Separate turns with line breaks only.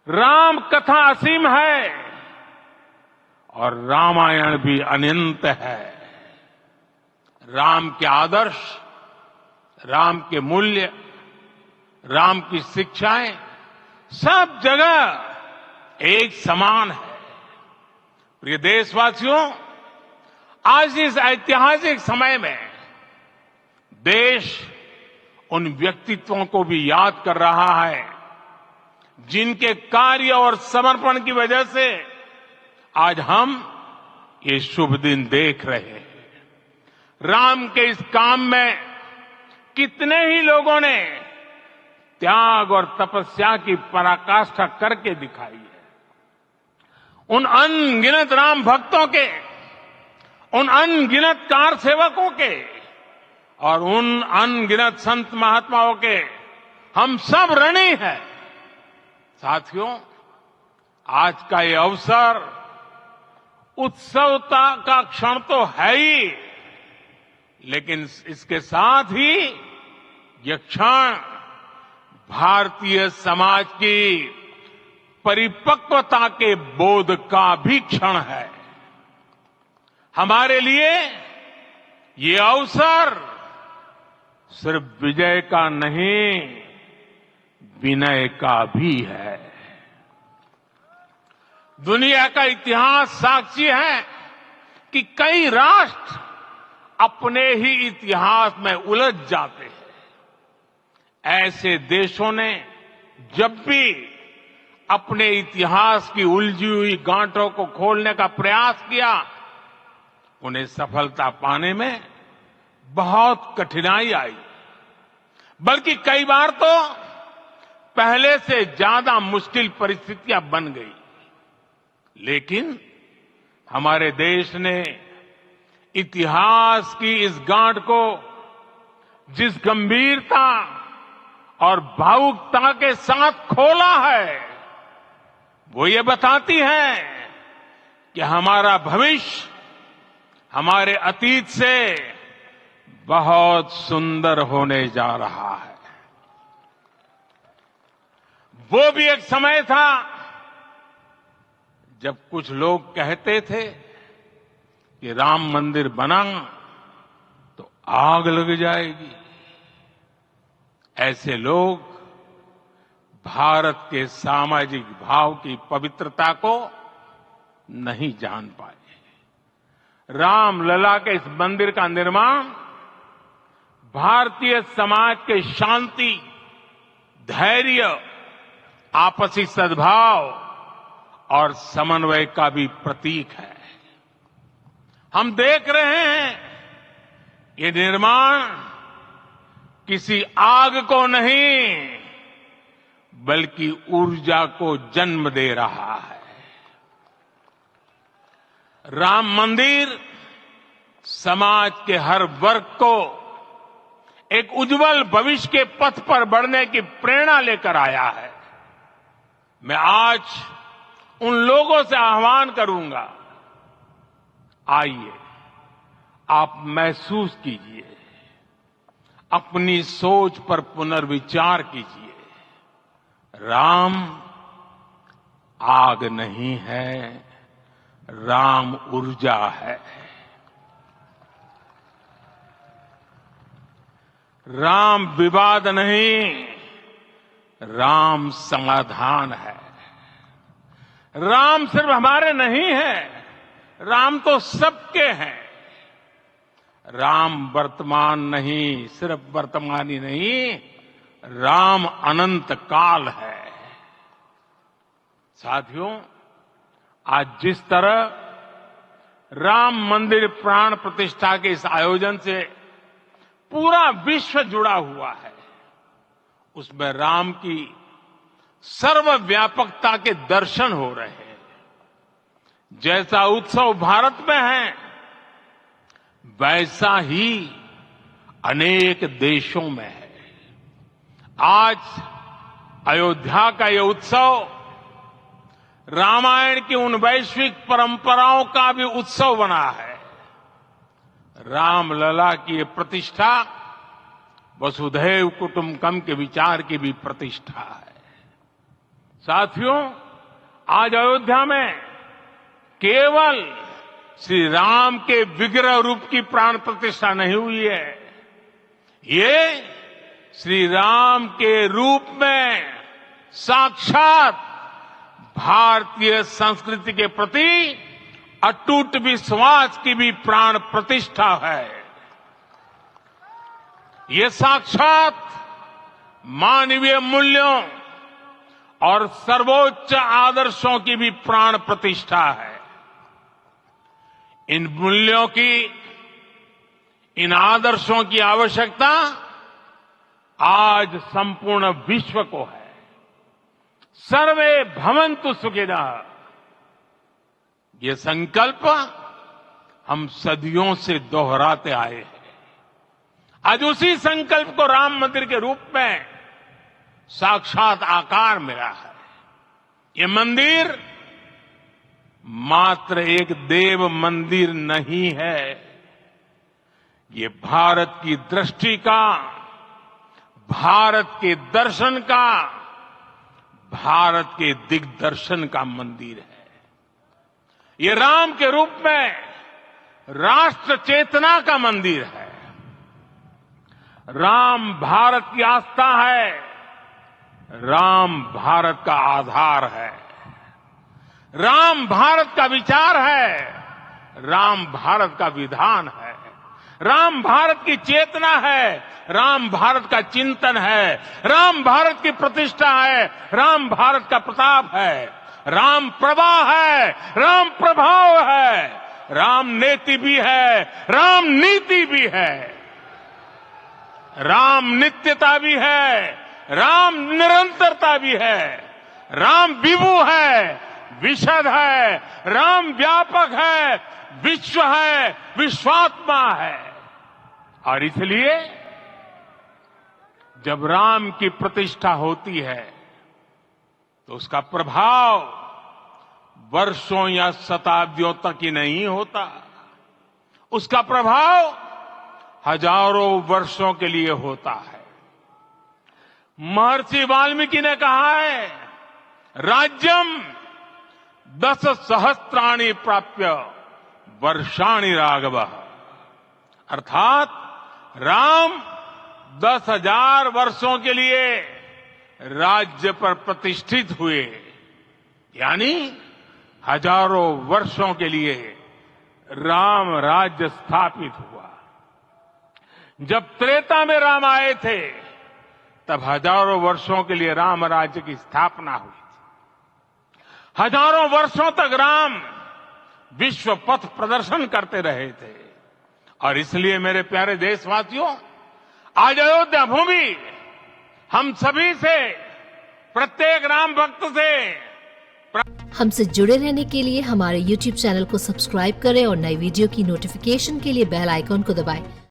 राम कथा असीम है और रामायण भी अनंत है। राम के आदर्श, राम के मूल्य, राम की शिक्षाएं सब जगह एक समान है। प्रिय देशवासियों, आज इस ऐतिहासिक समय में देश उन व्यक्तित्वों को भी याद कर रहा है जिनके कार्य और समर्पण की वजह से आज हम ये शुभ दिन देख रहे हैं। राम के इस काम में कितने ही लोगों ने त्याग और तपस्या की पराकाष्ठा करके दिखाई है। उन अनगिनत राम भक्तों के, उन अनगिनत कार सेवकों के और उन अनगिनत संत महात्माओं के हम सब ऋणी हैं। साथियों, आज का ये अवसर उत्सवता का क्षण तो है ही, लेकिन इसके साथ ही यह क्षण भारतीय समाज की परिपक्वता के बोध का भी क्षण है। हमारे लिए ये अवसर सिर्फ विजय का नहीं, विनय का भी है। दुनिया का इतिहास साक्षी है कि कई राष्ट्र अपने ही इतिहास में उलझ जाते हैं। ऐसे देशों ने जब भी अपने इतिहास की उलझी हुई गांठों को खोलने का प्रयास किया, उन्हें सफलता पाने में बहुत कठिनाई आई, बल्कि कई बार तो पहले से ज्यादा मुश्किल परिस्थितियां बन गई। लेकिन हमारे देश ने इतिहास की इस गांठ को जिस गंभीरता और भावुकता के साथ खोला है, वो ये बताती है कि हमारा भविष्य हमारे अतीत से बहुत सुंदर होने जा रहा है। वो भी एक समय था जब कुछ लोग कहते थे कि राम मंदिर बना तो आग लग जाएगी। ऐसे लोग भारत के सामाजिक भाव की पवित्रता को नहीं जान पाए। रामलला के इस मंदिर का निर्माण भारतीय समाज के शांति, धैर्य, आपसी सद्भाव और समन्वय का भी प्रतीक है। हम देख रहे हैं ये निर्माण किसी आग को नहीं, बल्कि ऊर्जा को जन्म दे रहा है। राम मंदिर समाज के हर वर्ग को एक उज्जवल भविष्य के पथ पर बढ़ने की प्रेरणा लेकर आया है। मैं आज उन लोगों से आह्वान करूंगा, आइए आप महसूस कीजिए, अपनी सोच पर पुनर्विचार कीजिए। राम आग नहीं है, राम ऊर्जा है। राम विवाद नहीं, राम समाधान है। राम सिर्फ हमारे नहीं है, राम तो सबके हैं। राम वर्तमान नहीं, सिर्फ वर्तमान ही नहीं, राम अनंत काल है। साथियों, आज जिस तरह राम मंदिर प्राण प्रतिष्ठा के इस आयोजन से पूरा विश्व जुड़ा हुआ है, उसमें राम की सर्वव्यापकता के दर्शन हो रहे हैं। जैसा उत्सव भारत में है, वैसा ही अनेक देशों में है। आज अयोध्या का यह उत्सव रामायण की उन वैश्विक परंपराओं का भी उत्सव बना है। रामलला की ये प्रतिष्ठा वसुधैव कुटुंबकम के विचार की भी प्रतिष्ठा है। साथियों, आज अयोध्या में केवल श्री राम के विग्रह रूप की प्राण प्रतिष्ठा नहीं हुई है, ये श्री राम के रूप में साक्षात भारतीय संस्कृति के प्रति अटूट विश्वास की भी प्राण प्रतिष्ठा है। ये साक्षात मानवीय मूल्यों और सर्वोच्च आदर्शों की भी प्राण प्रतिष्ठा है। इन मूल्यों की, इन आदर्शों की आवश्यकता आज संपूर्ण विश्व को है। सर्वे भवन्तु सुखिनः, ये संकल्प हम सदियों से दोहराते आए हैं। आज उसी संकल्प को राम मंदिर के रूप में साक्षात आकार मिला है। ये मंदिर मात्र एक देव मंदिर नहीं है, ये भारत की दृष्टि का, भारत के दर्शन का, भारत के दिग्दर्शन का मंदिर है। ये राम के रूप में राष्ट्र चेतना का मंदिर है। राम भारत की आस्था है, राम भारत का आधार है, राम भारत का विचार है, राम भारत का विधान है, राम भारत की चेतना है, राम भारत का चिंतन है, राम भारत की प्रतिष्ठा है, राम भारत का प्रताप है, राम प्रवाह है, राम प्रभाव है, राम नेति भी है, राम नीति भी है, राम नित्यता भी है, राम निरंतरता भी है, राम विभु है, विशद है, राम व्यापक है, विश्व है, विश्वात्मा है। और इसलिए जब राम की प्रतिष्ठा होती है तो उसका प्रभाव वर्षों या शताब्दियों तक ही नहीं होता, उसका प्रभाव हजारों वर्षों के लिए होता है। महर्षि वाल्मीकि ने कहा है, राज्यम 10 सहस्त्राणि प्राप्य वर्षाणि राघवः, अर्थात राम 10,000 वर्षों के लिए राज्य पर प्रतिष्ठित हुए, यानी हजारों वर्षों के लिए राम राज्य स्थापित हुआ। जब त्रेता में राम आए थे तब हजारों वर्षों के लिए राम राज्य की स्थापना हुई थी। हजारों वर्षों तक राम विश्व पथ प्रदर्शन करते रहे थे। और इसलिए मेरे प्यारे देशवासियों, आज अयोध्या भूमि हम सभी से, प्रत्येक राम भक्त से
हमसे जुड़े रहने के लिए हमारे YouTube चैनल को सब्सक्राइब करें और नई वीडियो की नोटिफिकेशन के लिए बेल आइकॉन को दबाएं।